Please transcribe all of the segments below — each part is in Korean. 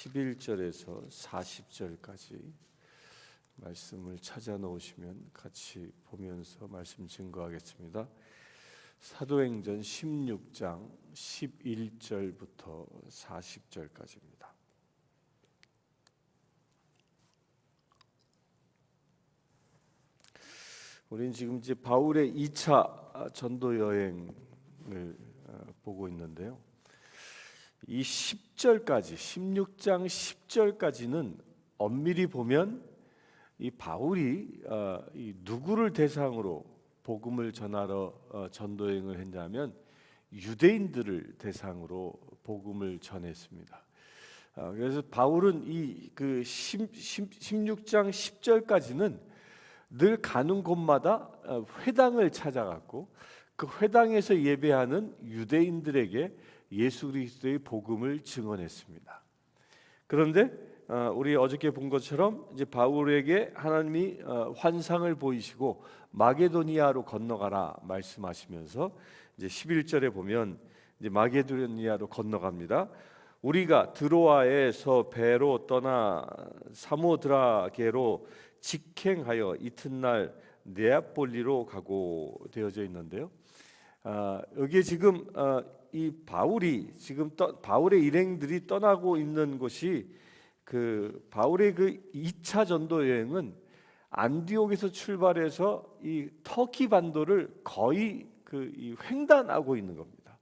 11절에서 40절까지 말씀을 찾아 놓으시면 같이 보면서 말씀 증거하겠습니다. 사도행전 16장 11절부터 40절까지입니다. 우리는 지금 이제 바울의 2차 전도 여행을 보고 있는데요. 이 10절까지 16장 10절까지는 엄밀히 보면 이 바울이 이 누구를 대상으로 복음을 전하러 전도 여행을 했냐면 유대인들을 대상으로 복음을 전했습니다. 그래서 바울은 이 그 16장 10절까지는 늘 가는 곳마다 회당을 찾아갔고 그 회당에서 예배하는 유대인들에게 예수 그리스도의 복음을 증언했습니다. 그런데 우리 어저께 본 것처럼 이제 바울에게 하나님이 환상을 보이시고 마게도니아로 건너가라 말씀하시면서 이제 11절에 보면 이제 마게도니아로 건너갑니다. 우리가 드로아에서 배로 떠나 사모드라게로 직행하여 이튿날 네아폴리로 가고 되어져 있는데요. 여기에 지금 이 바울이 지금 바울의 일행들이 떠나고 있는 곳이 그 바울의 그 2차 전도 여행은 안디옥에서 출발해서 이 터키 반도를 거의 이 횡단하고 있는 겁니다.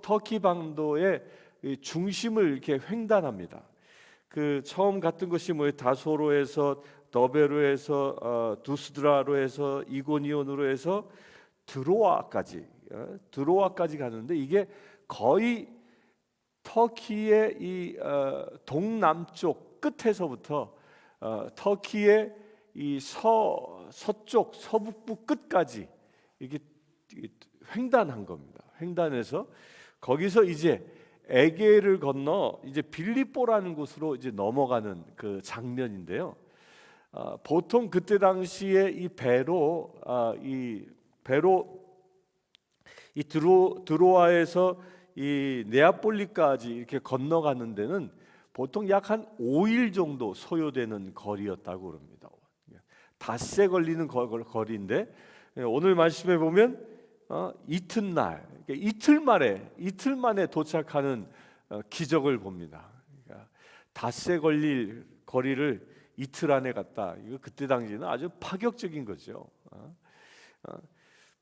터키 반도의 중심을 이렇게 횡단합니다. 그 처음 갔던 것이 뭐예요? 다소로에서 더베로에서 두스드라로에서 이고니온으로 해서 드로아까지 가는데 이게 거의 터키의 이 동남쪽 끝에서부터 터키의 이 서쪽 서북부 끝까지 이게 횡단한 겁니다. 횡단해서 거기서 이제 에게를 건너 이제 빌립보라는 곳으로 이제 넘어가는 그 장면인데요. 보통 그때 당시에 이 배로 드로아에서 이 네아폴리까지 이렇게 건너가는 데는 보통 약 한 5일 정도 소요되는 거리였다고 그럽니다. 닷새 걸리는 거리인데 오늘 말씀에 보면 이튿날, 이틀 만에 도착하는 기적을 봅니다. 그러니까 닷새 걸릴 거리를 이틀 안에 갔다. 이거 그때 당시에는 아주 파격적인 거죠.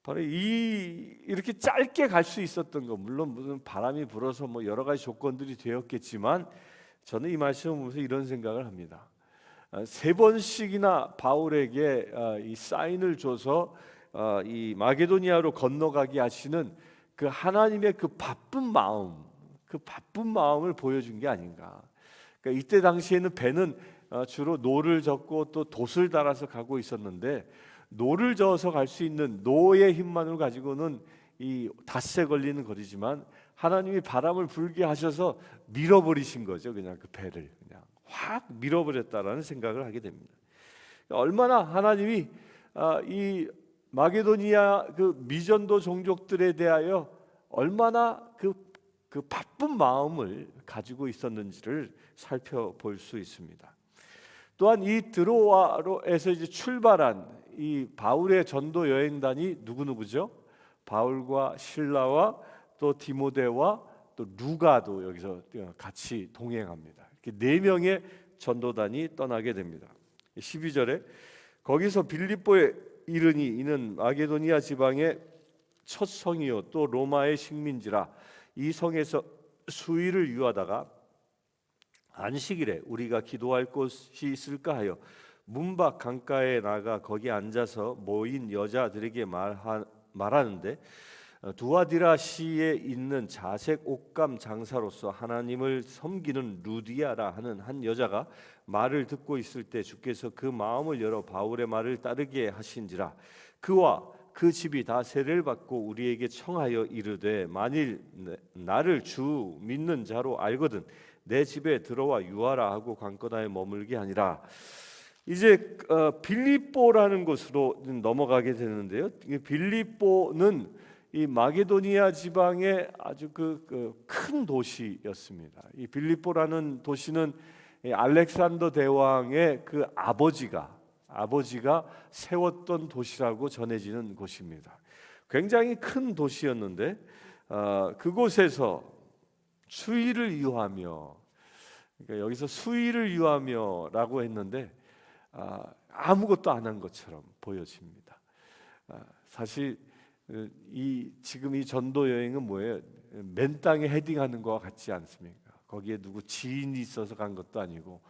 바로 이렇게 짧게 갈 수 있었던 거, 물론 무슨 바람이 불어서 뭐 여러 가지 조건들이 되었겠지만 저는 이 말씀을 보면서 이런 생각을 합니다. 3번씩이나 바울에게 이 사인을 줘서 이 마게도니아로 건너가게 하시는 그 하나님의 그 바쁜 마음을 보여준 게 아닌가. 그러니까 이때 당시에는 배는 주로 노를 젓고 또 돛을 달아서 가고 있었는데 노를 저어서 갈 수 있는 노의 힘만을 가지고는 이 닷새 걸리는 거리지만 하나님이 바람을 불게 하셔서 밀어버리신 거죠. 그냥 그 배를 그냥 확 밀어버렸다라는 생각을 하게 됩니다. 얼마나 하나님이 이 마게도니아 그 미전도 종족들에 대하여 얼마나 그 바쁜 마음을 가지고 있었는지를 살펴볼 수 있습니다. 또한 이 드로아로에서 이제 출발한 이 바울의 전도 여행단이 누구죠? 바울과 실라와 또 디모데와 또 루가도 여기서 같이 동행합니다. 이렇게 4명의 전도단이 떠나게 됩니다. 12절에 거기서 빌립보에 이르니 이는 마게도니아 지방의 첫 성이요 또 로마의 식민지라 이 성에서 수일을 유하다가 안식일에 우리가 기도할 곳이 있을까 하여 문밖 강가에 나가 거기 앉아서 모인 여자들에게 말하는데 두아디라시에 있는 자색 옷감 장사로서 하나님을 섬기는 루디아라 하는 한 여자가 말을 듣고 있을 때 주께서 그 마음을 열어 바울의 말을 따르게 하신지라 그와 그 집이 다 세례를 받고 우리에게 청하여 이르되 만일 나를 주 믿는 자로 알거든 내 집에 들어와 유하라 하고 강권하에 머물게 하니라. 이제 빌립보라는 곳으로 넘어가게 되는데요. 빌립보는 이 마게도니아 지방의 아주 큰 도시였습니다. 이 빌립보라는 도시는 이 알렉산더 대왕의 그 아버지가 세웠던 도시라고 전해지는 곳입니다. 굉장히 큰 도시였는데 그곳에서 수의를 이유하며, 그러니까 여기서 수의를 이유하며라고 했는데 아무것도 안 한 것처럼 보여집니다. 사실 지금 이 전도 여행은 뭐예요? 맨 땅에 헤딩하는 거와 같지 않습니까? 거기에 누구 지인이 있어서 간 것도 아니고,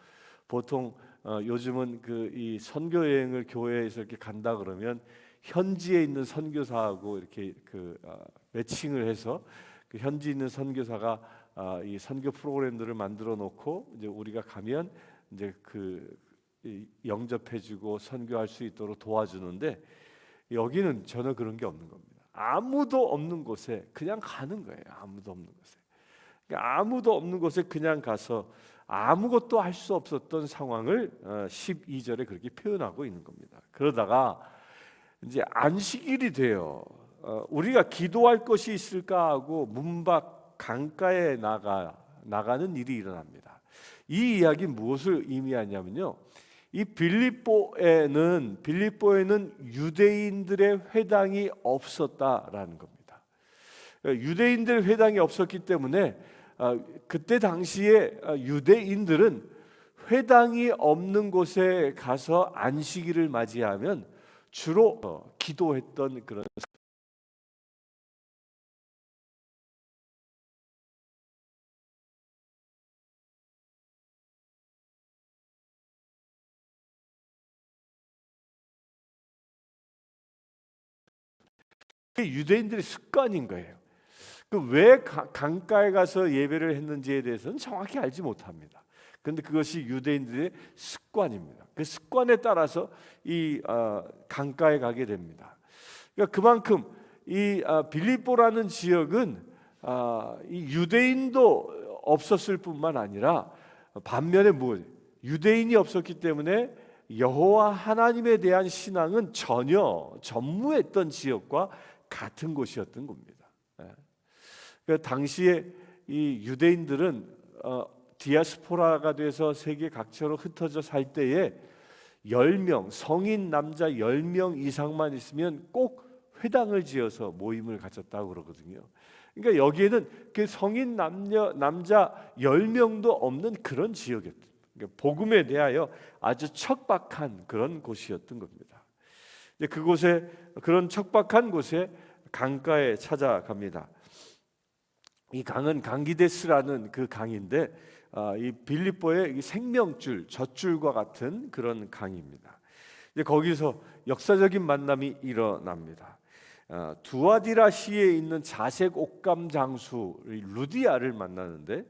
보통 요즘은 이 선교 여행을 교회에서 이렇게 간다 그러면 현지에 있는 선교사하고 이렇게 매칭을 해서 그 현지 있는 선교사가 이 선교 프로그램들을 만들어 놓고 이제 우리가 가면 이제 영접해주고 선교할 수 있도록 도와주는데, 여기는 전혀 그런 게 없는 겁니다. 아무도 없는 곳에 그냥 가는 거예요. 아무도 없는 곳에. 그러니까 아무도 없는 곳에 그냥 가서 아무것도 할 수 없었던 상황을 12절에 그렇게 표현하고 있는 겁니다. 그러다가 이제 안식일이 돼요. 우리가 기도할 것이 있을까 하고 문밖 강가에 나가는 일이 일어납니다. 이 이야기 무엇을 의미하냐면요, 이 빌립보에는 유대인들의 회당이 없었다라는 겁니다. 유대인들 회당이 없었기 때문에 그때 당시에 유대인들은 회당이 없는 곳에 가서 안식일을 맞이하면 주로 기도했던 그런 유대인들의 습관인 거예요. 왜 강가에 가서 예배를 했는지에 대해서는 정확히 알지 못합니다. 그런데 그것이 유대인들의 습관입니다. 그 습관에 따라서 이 강가에 가게 됩니다. 그러니까 그만큼 이 빌립보라는 지역은 이 유대인도 없었을 뿐만 아니라 반면에 유대인이 없었기 때문에 여호와 하나님에 대한 신앙은 전혀 전무했던 지역과 같은 곳이었던 겁니다. 그 당시에 이 유대인들은 디아스포라가 돼서 세계 각처로 흩어져 살 때에 10명, 성인 남자 10명 이상만 있으면 꼭 회당을 지어서 모임을 가졌다고 그러거든요. 그러니까 여기에는 그 성인 남자 10명도 없는 그런 지역이었던, 그러니까 복음에 대하여 아주 척박한 그런 곳이었던 겁니다. 그곳에, 그런 척박한 곳에 강가에 찾아갑니다. 이 강은 강기데스라는 그 강인데 이 빌립보의 생명줄, 젖줄과 같은 그런 강입니다. 거기서 역사적인 만남이 일어납니다. 두아디라시에 있는 자색 옷감 장수 루디아를 만나는데,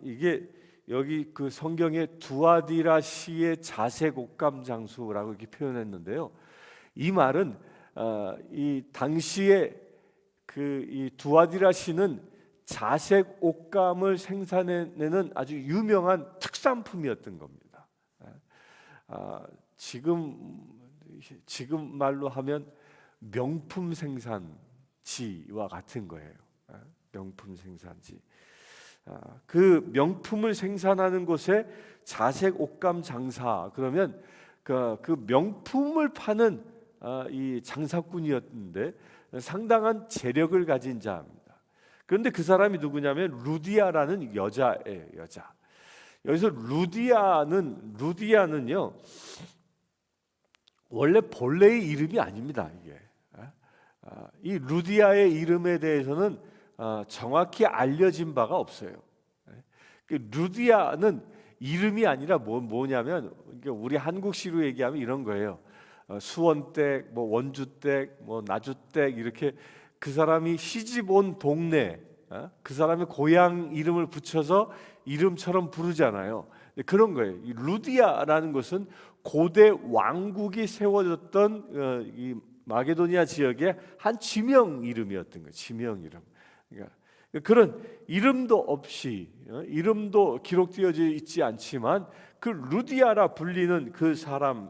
이게 여기 그 성경에 두아디라시의 자색 옷감 장수라고 이렇게 표현했는데요. 이 말은 이 당시에 이 두아디라시는 자색 옷감을 생산해내는 아주 유명한 특산품이었던 겁니다. 지금 말로 하면 명품 생산지와 같은 거예요. 명품 생산지. 그 명품을 생산하는 곳에 자색 옷감 장사, 그러면 그 명품을 파는 이 장사꾼이었는데 상당한 재력을 가진 자입니다. 그런데 그 사람이 누구냐면 루디아라는 여자예요. 여자. 여기서 루디아는요 원래 본래의 이름이 아닙니다. 이게 이 루디아의 이름에 대해서는 정확히 알려진 바가 없어요. 루디아는 이름이 아니라 뭐냐면 우리 한국시로 얘기하면 이런 거예요. 수원댁, 원주댁, 나주댁, 이렇게 그 사람이 시집 온 동네, 그 사람의 고향 이름을 붙여서 이름처럼 부르잖아요. 그런 거예요. 이 루디아라는 것은 고대 왕국이 세워졌던 이 마게도니아 지역의 한 지명 이름이었던 거예요. 지명 이름. 그러니까 그런 이름도 없이, 이름도 기록되어져 있지 않지만 그 루디아라 불리는 그 사람을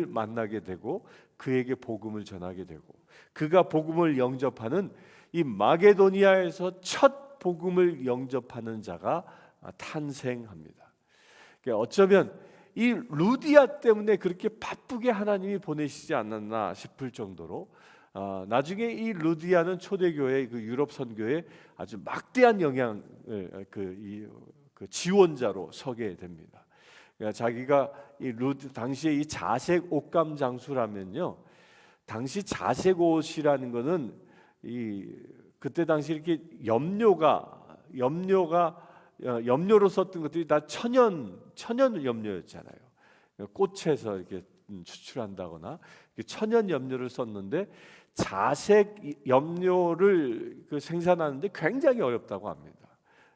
만나게 되고 그에게 복음을 전하게 되고, 그가 복음을 영접하는 이 마게도니아에서 첫 복음을 영접하는 자가 탄생합니다. 그러니까 어쩌면 이 루디아 때문에 그렇게 바쁘게 하나님이 보내시지 않았나 싶을 정도로 나중에 이 루디아는 초대교회 그 유럽 선교에 아주 막대한 영향을 그 지원자로 서게 됩니다. 그러니까 자기가 당시에 이 자색 옷감 장수라면요, 당시 자색 옷이라는 거는 그때 당시 이렇게 염료로 썼던 것들이 다 천연 염료였잖아요. 꽃에서 이렇게 추출한다거나 천연 염료를 썼는데 자색 염료를 생산하는데 굉장히 어렵다고 합니다.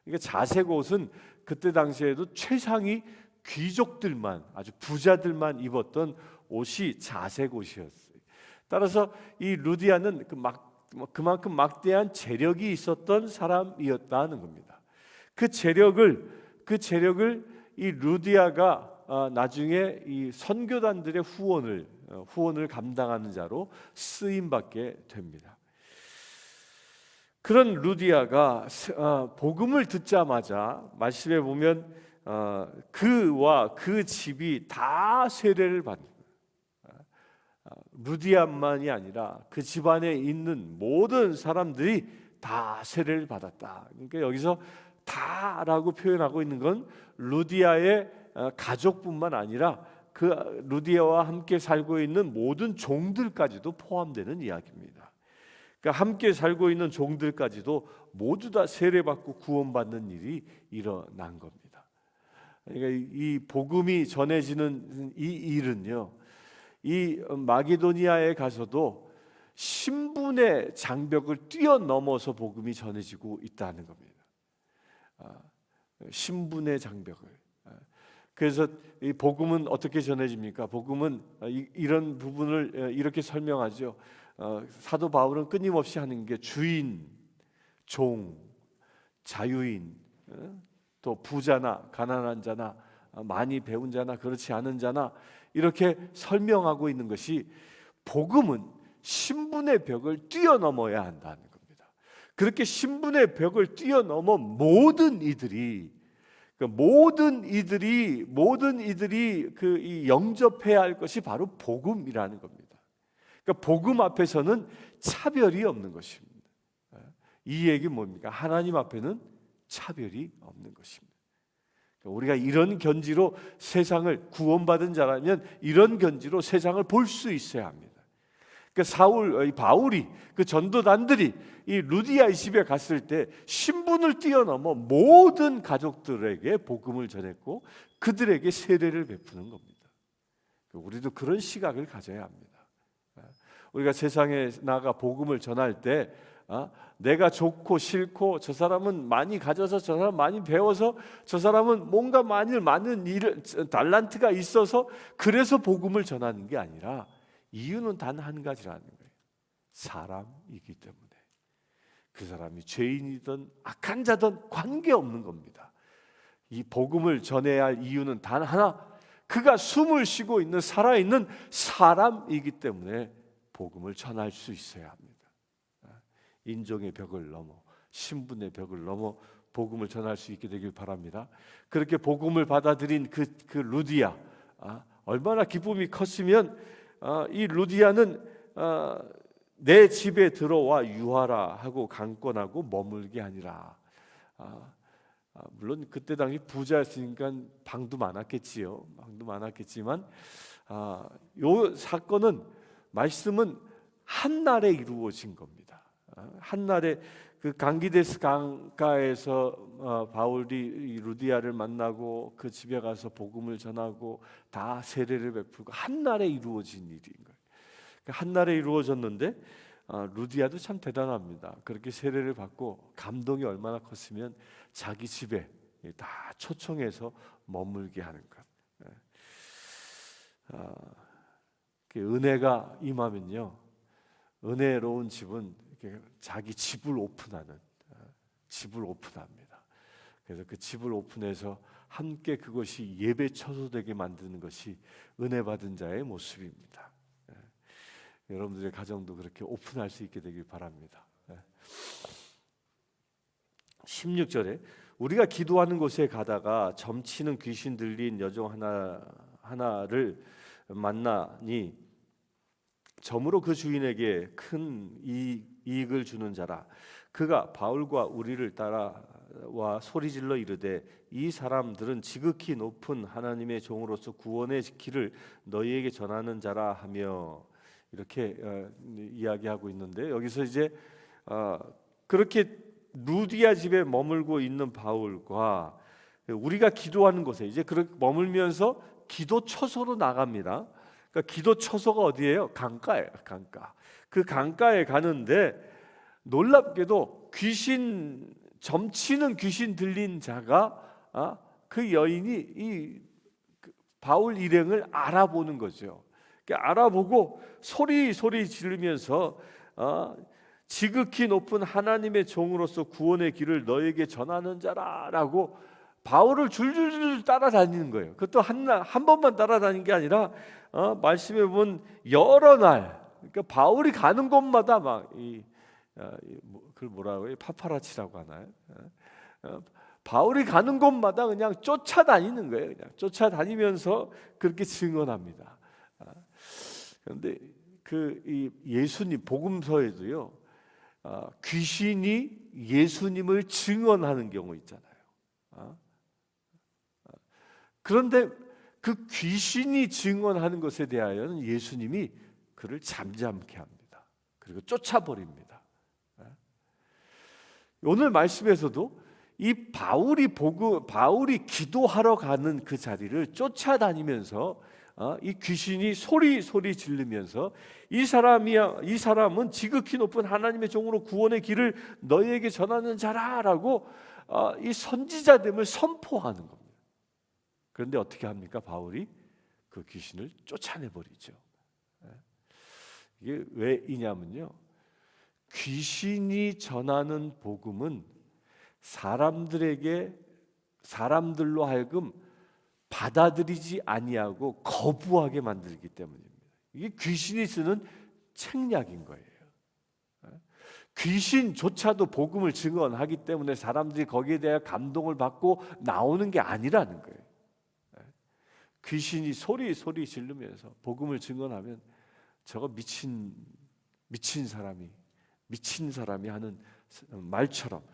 그러니까 자색 옷은 그때 당시에도 최상위 귀족들만, 아주 부자들만 입었던 옷이 자색 옷이었어요. 따라서 이 루디아는 그만큼 막대한 재력이 있었던 사람이었다는 겁니다. 그 재력을 이 루디아가 나중에 이 선교단들의 후원을 감당하는 자로 쓰임 받게 됩니다. 그런 루디아가 복음을 듣자마자 말씀에 보면 그와 그 집이 다 세례를 받는, 루디아만이 아니라 그 집안에 있는 모든 사람들이 다 세례를 받았다. 그러니까 여기서 다라고 표현하고 있는 건 루디아의 가족뿐만 아니라 그 루디아와 함께 살고 있는 모든 종들까지도 포함되는 이야기입니다. 그러니까 함께 살고 있는 종들까지도 모두 다 세례받고 구원받는 일이 일어난 겁니다. 그러니까 이 복음이 전해지는 이 일은요, 이 마게도니아에 가서도 신분의 장벽을 뛰어넘어서 복음이 전해지고 있다는 겁니다. 신분의 장벽을. 그래서 이 복음은 어떻게 전해집니까? 복음은 이런 부분을 이렇게 설명하죠. 사도 바울은 끊임없이 하는 게 주인, 종, 자유인, 또 부자나 가난한 자나 많이 배운 자나 그렇지 않은 자나 이렇게 설명하고 있는 것이, 복음은 신분의 벽을 뛰어넘어야 한다는 겁니다. 그렇게 신분의 벽을 뛰어넘어 모든 이들이 이 영접해야 할 것이 바로 복음이라는 겁니다. 그러니까 복음 앞에서는 차별이 없는 것입니다. 이 얘기는 뭡니까? 하나님 앞에는 차별이 없는 것입니다. 우리가 이런 견지로 세상을, 구원받은 자라면 이런 견지로 세상을 볼 수 있어야 합니다. 그러니까 바울이 그 전도단들이 이 루디아의 집에 갔을 때 신분을 뛰어넘어 모든 가족들에게 복음을 전했고 그들에게 세례를 베푸는 겁니다. 우리도 그런 시각을 가져야 합니다. 우리가 세상에 나가 복음을 전할 때 내가 좋고 싫고, 저 사람은 많이 가져서, 저 사람 많이 배워서, 저 사람은 뭔가 많은 달란트가 있어서 그래서 복음을 전하는 게 아니라 이유는 단 한 가지라는 거예요. 사람이기 때문에. 그 사람이 죄인이든 악한 자든 관계없는 겁니다. 이 복음을 전해야 할 이유는 단 하나, 그가 숨을 쉬고 있는, 살아있는 사람이기 때문에 복음을 전할 수 있어야 합니다. 인종의 벽을 넘어, 신분의 벽을 넘어 복음을 전할 수 있게 되길 바랍니다. 그렇게 복음을 받아들인 그 루디아, 얼마나 기쁨이 컸으면 이 루디아는 내 집에 들어와 유하라 하고 강권하고 머물게 하니라. 물론 그때 당시 부자였으니까 방도 많았겠지요. 방도 많았겠지만 요 사건은, 말씀은 한 날에 이루어진 겁니다. 한 날에 그 강기데스 강가에서 바울이 루디아를 만나고 그 집에 가서 복음을 전하고 다 세례를 베풀고 한 날에 이루어진 일인 거예요. 한 날에 이루어졌는데 루디아도 참 대단합니다. 그렇게 세례를 받고 감동이 얼마나 컸으면 자기 집에 다 초청해서 머물게 하는 것. 은혜가 임하면요, 은혜로운 집은 자기 집을 오픈합니다. 그래서 그 집을 오픈해서 함께 그것이 예배 처소되게 만드는 것이 은혜 받은 자의 모습입니다. 여러분들의 가정도 그렇게 오픈할 수 있게 되길 바랍니다. 16절에 우리가 기도하는 곳에 가다가 점치는 귀신 들린 여종 하나를 만나니 점으로 그 주인에게 큰 이익을 주는 자라. 그가 바울과 우리를 따라와 소리질러 이르되 이 사람들은 지극히 높은 하나님의 종으로서 구원의 길을 너희에게 전하는 자라 하며 이렇게 이야기하고 있는데, 여기서 이제 그렇게 루디아 집에 머물고 있는 바울과 우리가 기도하는 곳에 이제 그렇게 머물면서 기도 처소로 나갑니다. 그러니까 기도 처소가 어디예요? 강가예요. 강가. 그 강가에 가는데 놀랍게도 점치는 귀신 들린 자가 그 여인이 이 바울 일행을 알아보는 거죠. 그러니까 알아보고 소리 지르면서 지극히 높은 하나님의 종으로서 구원의 길을 너에게 전하는 자라라고 바울을 줄줄줄 따라다니는 거예요. 그것도 한 번만 따라다니는 게 아니라 말씀해 보면 여러 날, 그러니까 바울이 가는 곳마다 막 그걸 뭐라고 해요? 파파라치라고 하나요? 바울이 가는 곳마다 그냥 쫓아다니는 거예요. 그냥 쫓아다니면서 그렇게 증언합니다. 그런데 이 예수님 복음서에도요, 귀신이 예수님을 증언하는 경우 있잖아요. 그런데 그 귀신이 증언하는 것에 대하여는 예수님이 그를 잠잠케 합니다. 그리고 쫓아버립니다. 오늘 말씀에서도 이 바울이 기도하러 가는 그 자리를 쫓아다니면서 이 귀신이 소리 지르면서 이 사람은 지극히 높은 하나님의 종으로 구원의 길을 너희에게 전하는 자라라고 이 선지자됨을 선포하는 겁니다. 그런데 어떻게 합니까? 바울이 그 귀신을 쫓아내버리죠. 이게 왜이냐면요, 귀신이 전하는 복음은 사람들로 하여금 받아들이지 아니하고 거부하게 만들기 때문입니다. 이게 귀신이 쓰는 책략인 거예요. 귀신조차도 복음을 증언하기 때문에 사람들이 거기에 대해 감동을 받고 나오는 게 아니라는 거예요. 귀신이 소리 지르면서 복음을 증언하면 저거 미친 사람이 하는 말처럼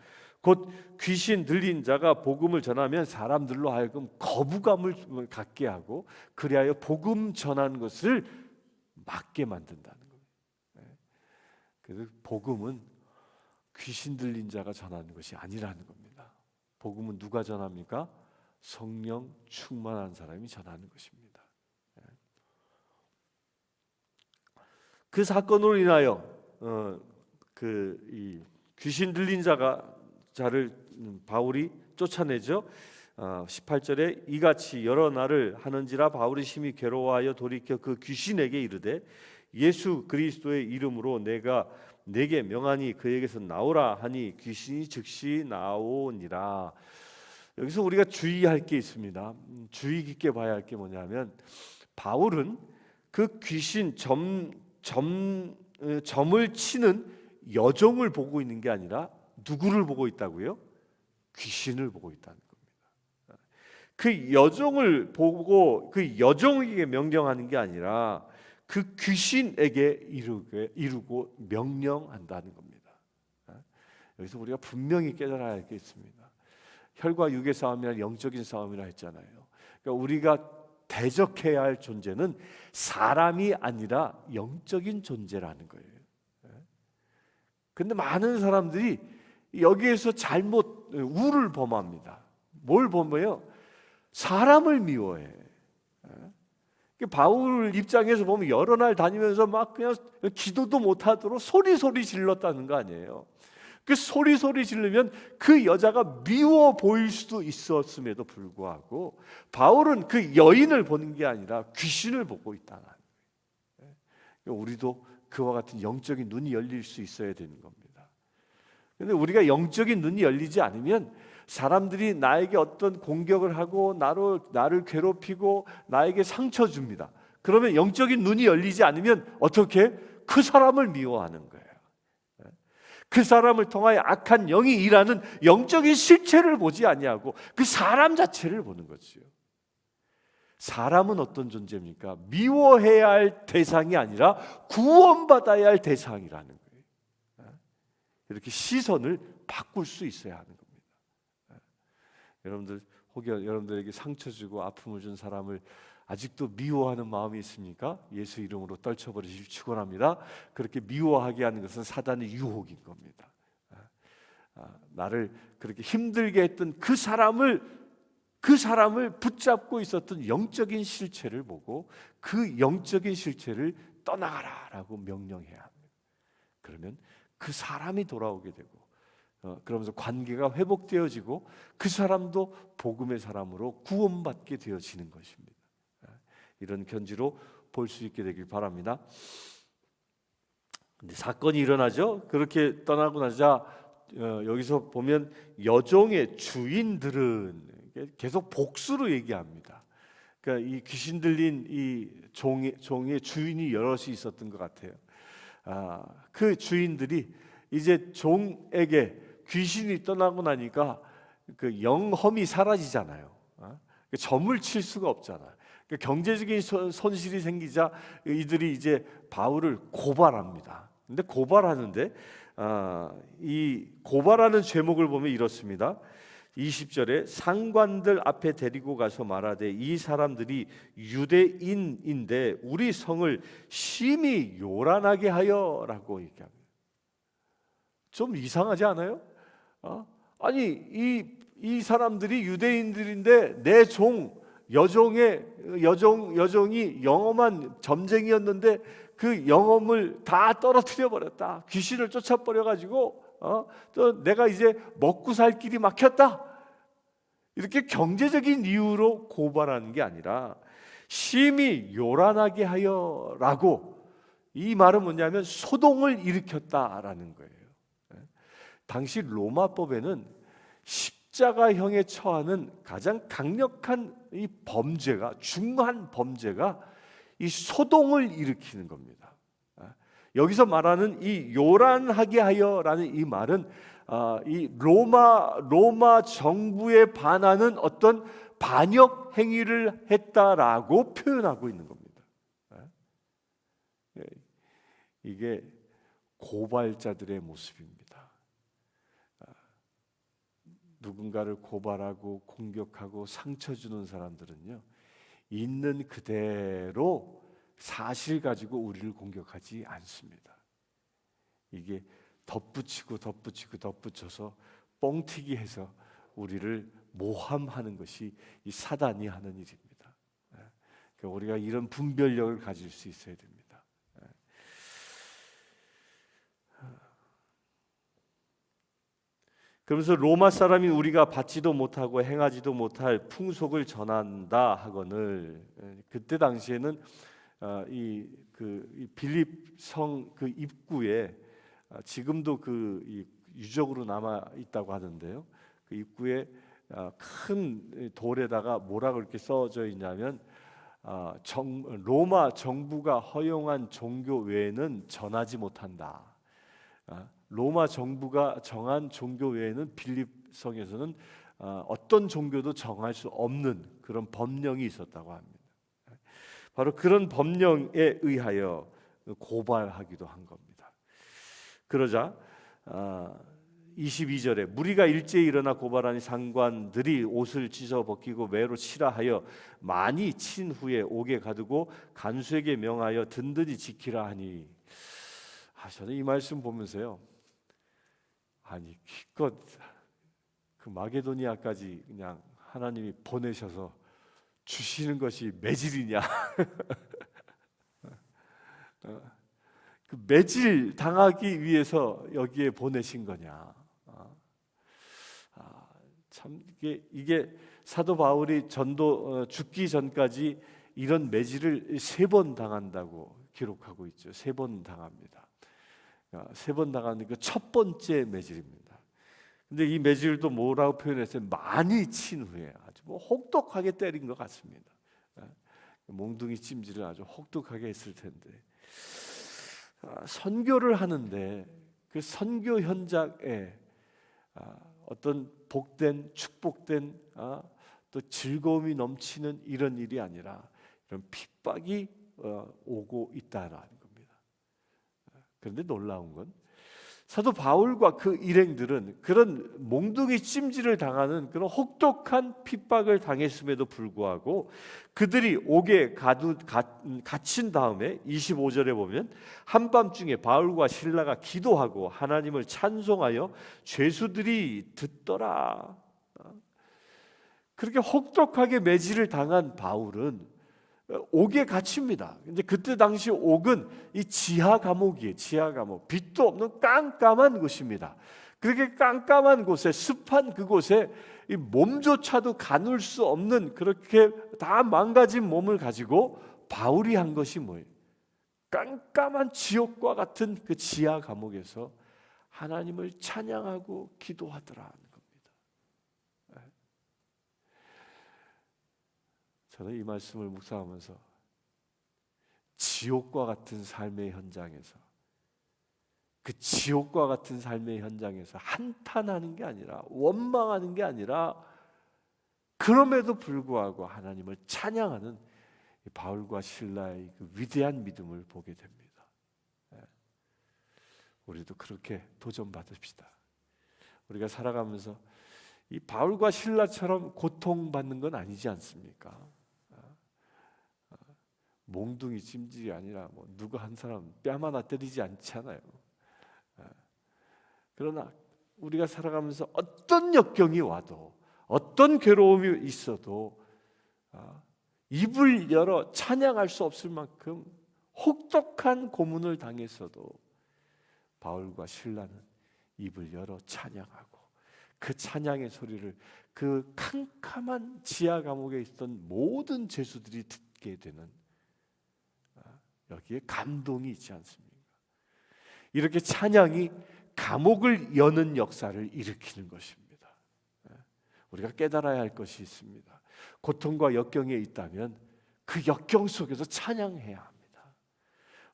곧 귀신 들린 자가 복음을 전하면 사람들로 하여금 거부감을 갖게 하고 그리하여 복음 전하는 것을 막게 만든다는 거예요. 그래서 복음은 귀신 들린 자가 전하는 것이 아니라는 겁니다. 복음은 누가 전합니까? 성령 충만한 사람이 전하는 것입니다. 그 사건으로 인하여 이 귀신 들린 자를 바울이 쫓아내죠. 18절에 이같이 여러 날을 하는지라 바울이 심히 괴로워하여 돌이켜 그 귀신에게 이르되 예수 그리스도의 이름으로 내가 내게 명하니 그에게서 나오라 하니 귀신이 즉시 나오니라. 여기서 우리가 주의할 게 있습니다. 주의 깊게 봐야 할 게 뭐냐면 바울은 그 귀신 점을 치는 여종을 보고 있는 게 아니라 누구를 보고 있다고요? 귀신을 보고 있다는 겁니다. 그 여종을 보고 그 여종에게 명령하는 게 아니라 그 귀신에게 이루고 명령한다는 겁니다. 여기서 우리가 분명히 깨달아야 할 게 있습니다. 혈과 육의 싸움이나 영적인 싸움이라 했잖아요. 그러니까 우리가 대적해야 할 존재는 사람이 아니라 영적인 존재라는 거예요. 근데 많은 사람들이 여기에서 잘못 우를 범합니다. 뭘 범해요? 사람을 미워해. 바울 입장에서 보면 여러 날 다니면서 막 그냥 기도도 못하도록 소리 질렀다는 거 아니에요. 그 소리 지르면 그 여자가 미워 보일 수도 있었음에도 불구하고 바울은 그 여인을 보는 게 아니라 귀신을 보고 있다는 거예요. 우리도 그와 같은 영적인 눈이 열릴 수 있어야 되는 겁니다. 그런데 우리가 영적인 눈이 열리지 않으면 사람들이 나에게 어떤 공격을 하고 나를 괴롭히고 나에게 상처 줍니다. 그러면 영적인 눈이 열리지 않으면 어떻게? 그 사람을 미워하는 거예요. 그 사람을 통하여 악한 영이 일하는 영적인 실체를 보지 아니하고 그 사람 자체를 보는 거지요. 사람은 어떤 존재입니까? 미워해야 할 대상이 아니라 구원받아야 할 대상이라는 거예요. 이렇게 시선을 바꿀 수 있어야 하는 겁니다. 여러분들 혹여 여러분들에게 상처 주고 아픔을 준 사람을 아직도 미워하는 마음이 있습니까? 예수 이름으로 떨쳐버리시기 축원합니다. 그렇게 미워하게 하는 것은 사단의 유혹인 겁니다. 나를 그렇게 힘들게 했던 그 사람을 붙잡고 있었던 영적인 실체를 보고 그 영적인 실체를 떠나가라라고 명령해야 합니다. 그러면 그 사람이 돌아오게 되고 그러면서 관계가 회복되어지고 그 사람도 복음의 사람으로 구원받게 되어지는 것입니다. 이런 견지로 볼 수 있게 되길 바랍니다. 근데 사건이 일어나죠. 그렇게 떠나고 나자 여기서 보면 여종의 주인들은 계속 복수로 얘기합니다. 그러니까 이 귀신 들린 이 종의 주인이 여럿이 있었던 것 같아요. 그 주인들이 이제 종에게 귀신이 떠나고 나니까 그 영험이 사라지잖아요. 점을 칠 수가 없잖아요. 경제적인 손실이 생기자 이들이 이제 바울을 고발합니다. 근데 고발하는데 이 고발하는 제목을 보면 이렇습니다. 20절에 상관들 앞에 데리고 가서 말하되 이 사람들이 유대인인데 우리 성을 심히 요란하게 하여라고 얘기합니다. 좀 이상하지 않아요? 아니 이 사람들이 유대인들인데 내 여종이 영험한 점쟁이였는데 그 영험을 다 떨어뜨려 버렸다. 귀신을 쫓아버려 가지고 또 내가 이제 먹고 살 길이 막혔다. 이렇게 경제적인 이유로 고발하는 게 아니라 심히 요란하게 하여라고, 이 말은 뭐냐면 소동을 일으켰다라는 거예요. 당시 로마법에는 십자가형에 처하는 가장 강력한 이 범죄가, 중한 범죄가 이 소동을 일으키는 겁니다. 여기서 말하는 이 요란하게 하여라는 이 말은 이 로마 정부에 반하는 어떤 반역 행위를 했다라고 표현하고 있는 겁니다. 이게 고발자들의 모습입니다. 누군가를 고발하고 공격하고 상처 주는 사람들은요, 있는 그대로 사실 가지고 우리를 공격하지 않습니다. 이게 덧붙여서 뻥튀기 해서 우리를 모함하는 것이 이 사단이 하는 일입니다. 그러니까 우리가 이런 분별력을 가질 수 있어야 됩니다. 그러면서 로마 사람인 우리가 받지도 못하고 행하지도 못할 풍속을 전한다 하거늘, 그때 당시에는 이 빌립 성 그 입구에 지금도 그 유적으로 남아 있다고 하는데요. 그 입구에 큰 돌에다가 뭐라고 이렇게 써져 있냐면 로마 정부가 허용한 종교 외에는 전하지 못한다. 로마 정부가 정한 종교 외에는 빌립성에서는 어떤 종교도 정할 수 없는 그런 법령이 있었다고 합니다. 바로 그런 법령에 의하여 고발하기도 한 겁니다. 그러자 22절에 무리가 일제히 일어나 고발하니 상관들이 옷을 찢어 벗기고 매로 치라 하여 많이 친 후에 옥에 가두고 간수에게 명하여 든든히 지키라 하니, 저는 이 말씀 보면서요, 아니 기껏 그 마게도니아까지 그냥 하나님이 보내셔서 주시는 것이 매질이냐? 그 매질 당하기 위해서 여기에 보내신 거냐? 참 이게 사도 바울이 죽기 전까지 이런 매질을 3번 당한다고 기록하고 있죠. 3번 당합니다. 3번 당하는 그 첫 번째 매질입니다. 근데 이 매질도 뭐라고 표현했어요? 많이 친 후에 아주 혹독하게 때린 것 같습니다. 몽둥이 찜질을 아주 혹독하게 했을 텐데, 선교를 하는데 그 선교 현장에 어떤 복된 축복된 또 즐거움이 넘치는 이런 일이 아니라 이런 핍박이 오고 있다라는 겁니다. 그런데 놀라운 건 사도 바울과 그 일행들은 그런 몽둥이 찜질을 당하는 그런 혹독한 핍박을 당했음에도 불구하고 그들이 옥에 갇힌 다음에 25절에 보면 한밤중에 바울과 실라가 기도하고 하나님을 찬송하여 죄수들이 듣더라. 그렇게 혹독하게 매질을 당한 바울은 옥에 갇힙니다. 근데 그때 당시 옥은 이 지하 감옥이에요. 지하 감옥. 빛도 없는 깜깜한 곳입니다. 그렇게 깜깜한 곳에 습한 그곳에 이 몸조차도 가눌 수 없는 그렇게 다 망가진 몸을 가지고 바울이 한 것이 뭐예요? 깜깜한 지옥과 같은 그 지하 감옥에서 하나님을 찬양하고 기도하더라. 저는 이 말씀을 묵상하면서 지옥과 같은 삶의 현장에서 그 지옥과 같은 삶의 현장에서 한탄하는 게 아니라 원망하는 게 아니라 그럼에도 불구하고 하나님을 찬양하는 바울과 실라의 그 위대한 믿음을 보게 됩니다. 우리도 그렇게 도전받읍시다. 우리가 살아가면서 이 바울과 실라처럼 고통받는 건 아니지 않습니까? 몽둥이 찜질이 아니라 누가 한 사람 뺨 하나 때리지 않잖아요. 그러나 우리가 살아가면서 어떤 역경이 와도 어떤 괴로움이 있어도 입을 열어 찬양할 수 없을 만큼 혹독한 고문을 당했어도 바울과 실라는 입을 열어 찬양하고 그 찬양의 소리를 그 캄캄한 지하 감옥에 있던 모든 죄수들이 듣게 되는 여기에 감동이 있지 않습니까? 이렇게 찬양이 감옥을 여는 역사를 일으키는 것입니다. 우리가 깨달아야 할 것이 있습니다. 고통과 역경에 있다면 그 역경 속에서 찬양해야 합니다.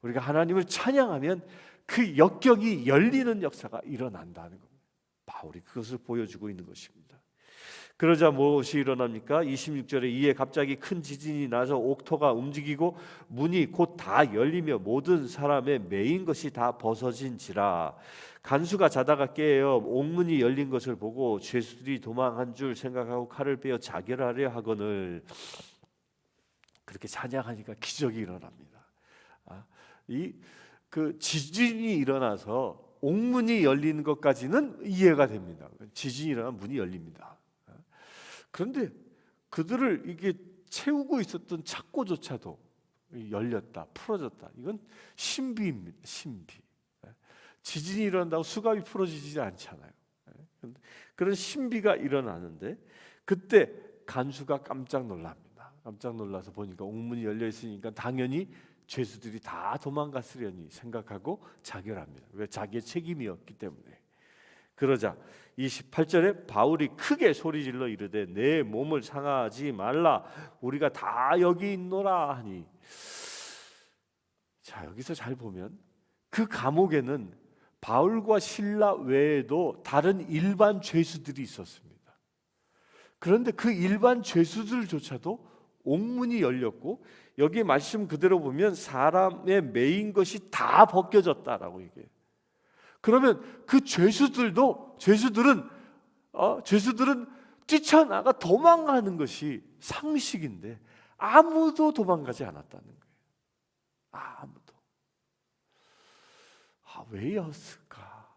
우리가 하나님을 찬양하면 그 역경이 열리는 역사가 일어난다는 겁니다. 바울이 그것을 보여주고 있는 것입니다. 그러자 무엇이 일어납니까? 26절에 이에 갑자기 큰 지진이 나서 옥토가 움직이고 문이 곧 다 열리며 모든 사람의 매인 것이 다 벗어진지라. 간수가 자다가 깨어 옥문이 열린 것을 보고 죄수들이 도망한 줄 생각하고 칼을 빼어 자결하려 하거늘. 그렇게 찬양하니까 기적이 일어납니다. 그 지진이 일어나서 옥문이 열리는 것까지는 이해가 됩니다. 지진이 일어나면 문이 열립니다. 그런데 그들을 이게 채우고 있었던 착고조차도 열렸다, 풀어졌다. 이건 신비입니다. 신비. 지진이 일어난다고 수갑이 풀어지지 않잖아요. 그런 신비가 일어나는데 그때 간수가 깜짝 놀랍니다. 깜짝 놀라서 보니까 옥문이 열려 있으니까 당연히 죄수들이 다 도망갔으려니 생각하고 자결합니다. 왜? 자기의 책임이었기 때문에. 그러자 28절에 바울이 크게 소리질러 이르되 내 몸을 상하지 말라 우리가 다 여기 있노라 하니. 자, 여기서 잘 보면 그 감옥에는 바울과 실라 외에도 다른 일반 죄수들이 있었습니다. 그런데 그 일반 죄수들조차도 옥문이 열렸고 여기 말씀 그대로 보면 사람의 매인 것이 다 벗겨졌다라고 얘기해요. 그러면 그 죄수들은 뛰쳐나가 도망가는 것이 상식인데 아무도 도망가지 않았다는 거예요. 아무도. 왜였을까?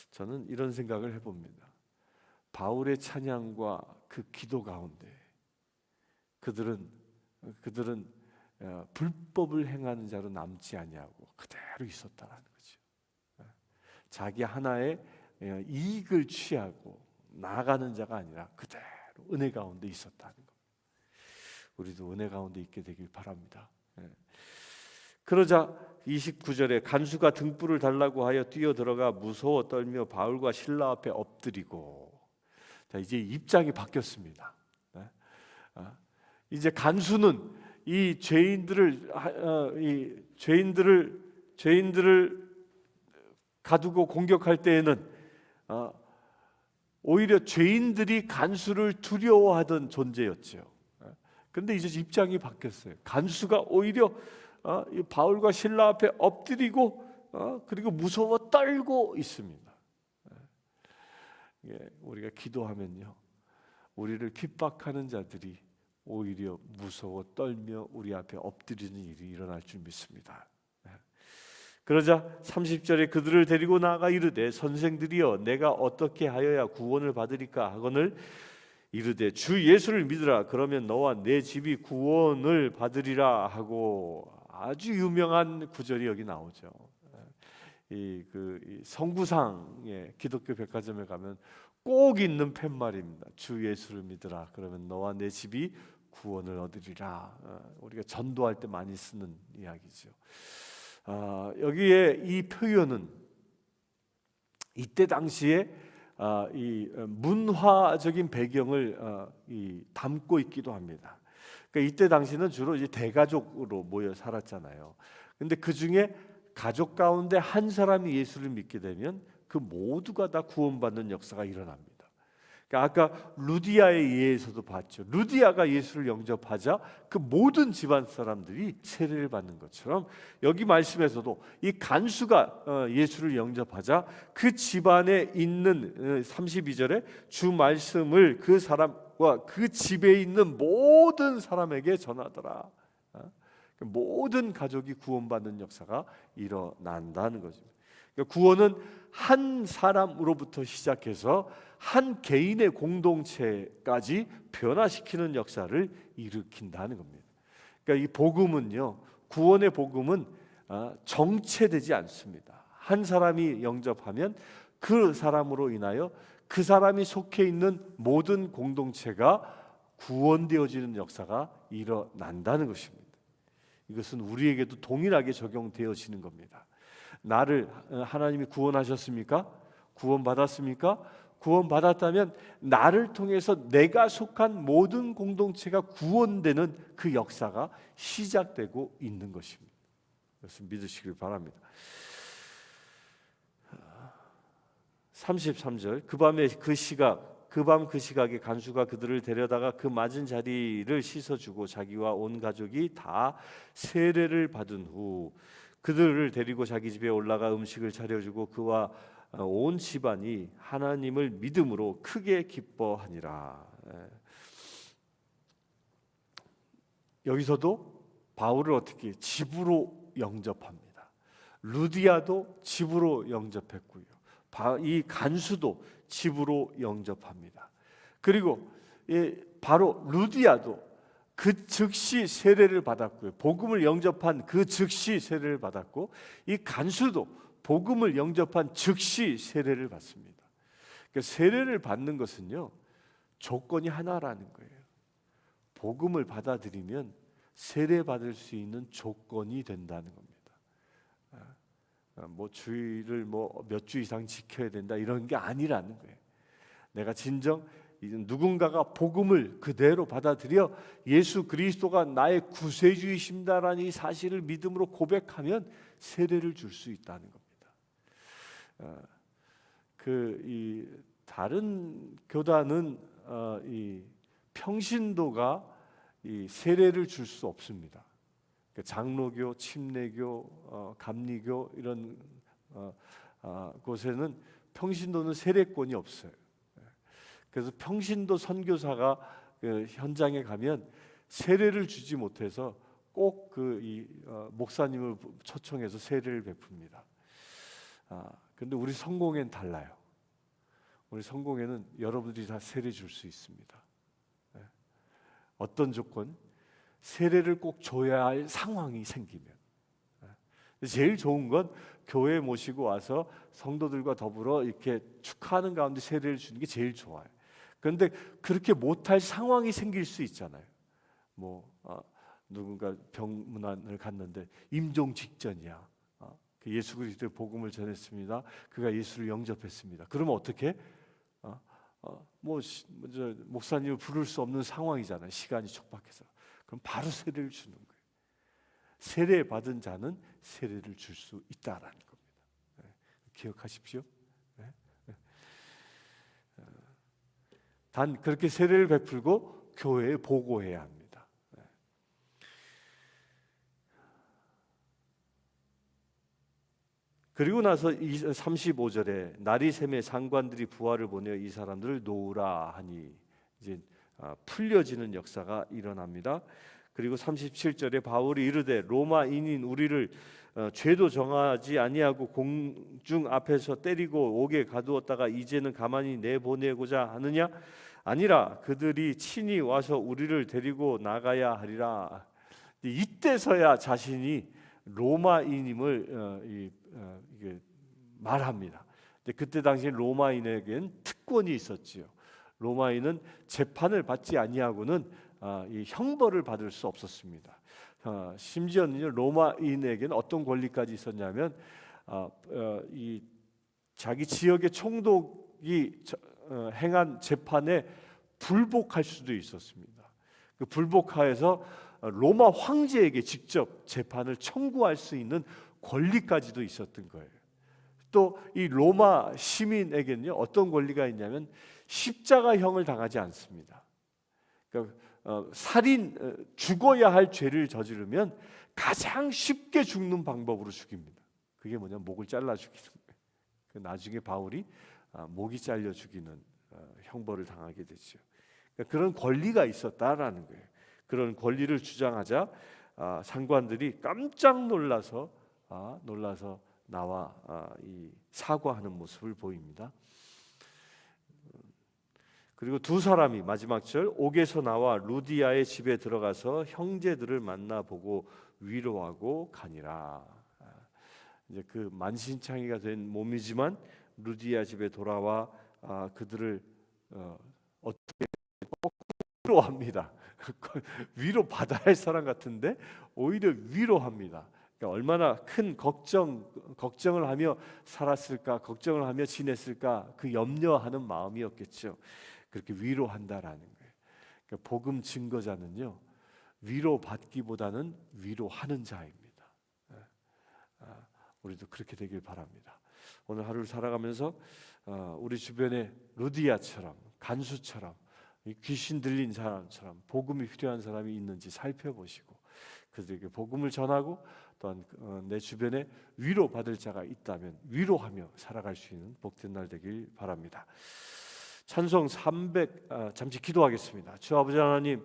저는 이런 생각을 해봅니다. 바울의 찬양과 그 기도 가운데 그들은 불법을 행하는 자로 남지 아니하고 그대로 있었다라는 거죠. 자기 하나의 이익을 취하고 나아가는 자가 아니라 그대로 은혜 가운데 있었다는 것. 우리도 은혜 가운데 있게 되길 바랍니다. 그러자 29절에 간수가 등불을 달라고 하여 뛰어들어가 무서워 떨며 바울과 실라 앞에 엎드리고. 자, 이제 입장이 바뀌었습니다. 이제 간수는 이 죄인들을 가두고 공격할 때에는 오히려 죄인들이 간수를 두려워하던 존재였죠. 그런데 이제 입장이 바뀌었어요. 간수가 오히려 이 바울과 실라 앞에 엎드리고 그리고 무서워 떨고 있습니다. 우리가 기도하면요, 우리를 핍박하는 자들이 오히려 무서워 떨며 우리 앞에 엎드리는 일이 일어날 줄 믿습니다. 그러자 30절에 그들을 데리고 나아가 이르되 선생들이여 내가 어떻게 하여야 구원을 받으리까 하거늘 이르되 주 예수를 믿으라 그러면 너와 내 집이 구원을 받으리라 하고 아주 유명한 구절이 여기 나오죠. 이 성구상의 기독교 백화점에 가면 꼭 있는 팻말입니다. 주 예수를 믿으라 그러면 너와 내 집이 구원을 얻으리라. 우리가 전도할 때 많이 쓰는 이야기죠. 여기에 이 표현은 이때 당시에 이 문화적인 배경을 담고 있기도 합니다. 그러니까 이때 당시는 주로 이제 대가족으로 모여 살았잖아요. 근데 그 중에 가족 가운데 한 사람이 예수를 믿게 되면 그 모두가 다 구원받는 역사가 일어납니다. 그러니까 아까 루디아의 예에서도 봤죠. 루디아가 예수를 영접하자 그 모든 집안 사람들이 세례를 받는 것처럼 여기 말씀에서도 이 간수가 예수를 영접하자 그 집안에 있는 32절에 주 말씀을 그 사람과 그 집에 있는 모든 사람에게 전하더라. 모든 가족이 구원받는 역사가 일어난다는 거죠. 그러니까 구원은 한 사람으로부터 시작해서 한 개인의 공동체까지 변화시키는 역사를 일으킨다는 겁니다. 그러니까 이 복음은요, 구원의 복음은 정체되지 않습니다. 한 사람이 영접하면 그 사람으로 인하여 그 사람이 속해 있는 모든 공동체가 구원되어지는 역사가 일어난다는 것입니다. 이것은 우리에게도 동일하게 적용되어지는 겁니다. 나를 하나님이 구원하셨습니까? 구원받았습니까? 구원받았다면 나를 통해서 내가 속한 모든 공동체가 구원되는 그 역사가 시작되고 있는 것입니다. 그것을 믿으시길 바랍니다. 33절 그 밤 그 시각에 간수가 그들을 데려다가 그 맞은 자리를 씻어주고 자기와 온 가족이 다 세례를 받은 후 그들을 데리고 자기 집에 올라가 음식을 차려주고 그와 온 집안이 하나님을 믿음으로 크게 기뻐하니라. 여기서도 바울을 어떻게 집으로 영접합니다. 루디아도 집으로 영접했고요. 이 간수도 집으로 영접합니다. 그리고 바로 루디아도 그 즉시 세례를 받았고요. 복음을 영접한 그 즉시 세례를 받았고 이 간수도 복음을 영접한 즉시 세례를 받습니다. 그러니까 세례를 받는 것은요, 조건이 하나라는 거예요. 복음을 받아들이면 세례 받을 수 있는 조건이 된다는 겁니다. 주의를 몇 주 이상 지켜야 된다 이런 게 아니라는 거예요. 내가 진정 누군가가 복음을 그대로 받아들여 예수 그리스도가 나의 구세주이십니다라는 이 사실을 믿음으로 고백하면 세례를 줄 수 있다는 겁니다. 이 다른 교단은 이 평신도가 이 세례를 줄 수 없습니다. 장로교, 침례교, 감리교 이런 곳에는 평신도는 세례권이 없어요. 그래서 평신도 선교사가 그 현장에 가면 세례를 주지 못해서 꼭 목사님을 초청해서 세례를 베풉니다. 그런데 우리 성공회는 달라요. 우리 성공회는 여러분들이 다 세례 줄 수 있습니다. 어떤 조건? 세례를 꼭 줘야 할 상황이 생기면. 제일 좋은 건 교회 모시고 와서 성도들과 더불어 이렇게 축하하는 가운데 세례를 주는 게 제일 좋아요. 그런데 그렇게 못할 상황이 생길 수 있잖아요. 누군가 병문안을 갔는데 임종 직전이야. 예수 그리스도의 복음을 전했습니다. 그가 예수를 영접했습니다. 그러면 어떻게? 목사님을 부를 수 없는 상황이잖아요. 시간이 촉박해서. 그럼 바로 세례를 주는 거예요. 세례 받은 자는 세례를 줄 수 있다라는 겁니다. 기억하십시오. 단 그렇게 세례를 베풀고 교회에 보고해야 합니다. 그리고 나서 35절에 날이 새매 상관들이 부하를 보내어 이 사람들을 놓으라 하니 이제 풀려지는 역사가 일어납니다. 그리고 37절에 바울이 이르되 로마인인 우리를 죄도 정하지 아니하고 공중 앞에서 때리고 옥에 가두었다가 이제는 가만히 내보내고자 하느냐? 아니라 그들이 친히 와서 우리를 데리고 나가야 하리라. 이때서야 자신이 로마인임을 이게 말합니다. 그때 당시 로마인에겐 특권이 있었지요. 로마인은 재판을 받지 아니하고는 이 형벌을 받을 수 없었습니다. 심지어는 로마인에게는 어떤 권리까지 있었냐면 이 자기 지역의 총독이 행한 재판에 불복할 수도 있었습니다. 그 불복하여서 로마 황제에게 직접 재판을 청구할 수 있는 권리까지도 있었던 거예요. 또 이 로마 시민에게는요 어떤 권리가 있냐면 십자가형을 당하지 않습니다. 그러니까 살인, 죽어야 할 죄를 저지르면 가장 쉽게 죽는 방법으로 죽입니다. 그게 뭐냐면 목을 잘라 죽이는 거예요. 나중에 바울이 목이 잘려 죽이는 형벌을 당하게 되죠. 그러니까 그런 권리가 있었다라는 거예요. 그런 권리를 주장하자 상관들이 깜짝 놀라서 나와 이 사과하는 모습을 보입니다. 그리고 두 사람이 마지막 절 옥에서 나와 루디아의 집에 들어가서 형제들을 만나보고 위로하고 가니라. 이제 그 만신창이가 된 몸이지만 루디아 집에 돌아와 그들을 어떻게 위로합니다. 위로 받아야 할 사람 같은데 오히려 위로합니다. 그러니까 얼마나 큰 걱정을 하며 살았을까, 걱정을 하며 지냈을까 그 염려하는 마음이었겠죠. 그렇게 위로한다라는 거예요. 그러니까 복음 증거자는요 위로 받기보다는 위로하는 자입니다. 우리도 그렇게 되길 바랍니다. 오늘 하루를 살아가면서 우리 주변에 루디아처럼 간수처럼 귀신 들린 사람처럼 복음이 필요한 사람이 있는지 살펴보시고 그들에게 복음을 전하고 또한 내 주변에 위로받을 자가 있다면 위로하며 살아갈 수 있는 복된 날 되길 바랍니다. 찬송 300 잠시 기도하겠습니다. 주 아버지 하나님,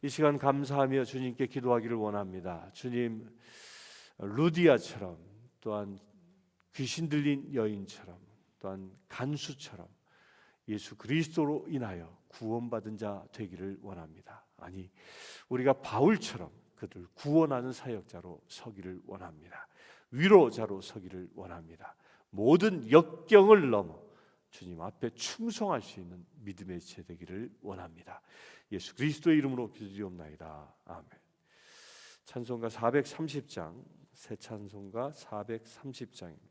이 시간 감사하며 주님께 기도하기를 원합니다. 주님, 루디아처럼 또한 귀신 들린 여인처럼 또한 간수처럼 예수 그리스도로 인하여 구원받은 자 되기를 원합니다. 아니, 우리가 바울처럼 그들 구원하는 사역자로 서기를 원합니다. 위로자로 서기를 원합니다. 모든 역경을 넘어 주님 앞에 충성할 수 있는 믿음의 제 되기를 원합니다. 예수 그리스도의 이름으로 기도드리옵나이다. 아멘. 찬송가 430장, 새 찬송가 430장입니다.